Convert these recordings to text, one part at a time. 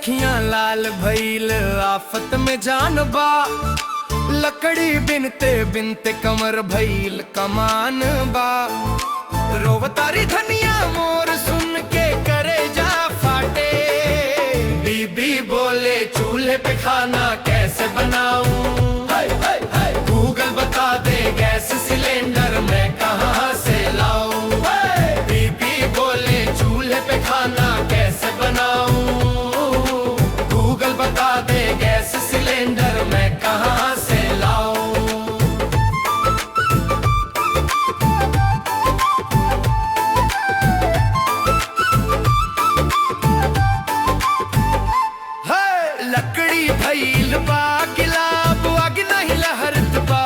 अखियां लाल भइल आफत में जान बा। लकड़ी बिनते बिनते कमर भइल कमान बा। रोवतारी धनिया मोर सुन के करे जा फाटे। बीबी बोले चूल्हे पे खाना कैसे बनाऊं। गूगल बता दे गैस सिलेंडर मैं कहाँ से लाऊं। बीबी बोले चूल्हे पे खाना कैसे बनाऊं। गूगल बता दे गैस सिलेंडर मैं कहाँ से लाऊं। लकड़ी भइल बा गिलाब आग नहीं लहरत बा।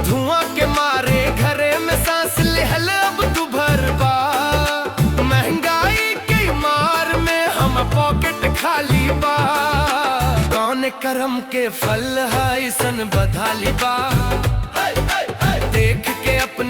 धुआं के मारे घरे में सांस लेहल अब तू भर बा। महंगाई की मार में हम पॉकेट खाली बा। कौन करम के फल है सन बधाली बा। देख के अपने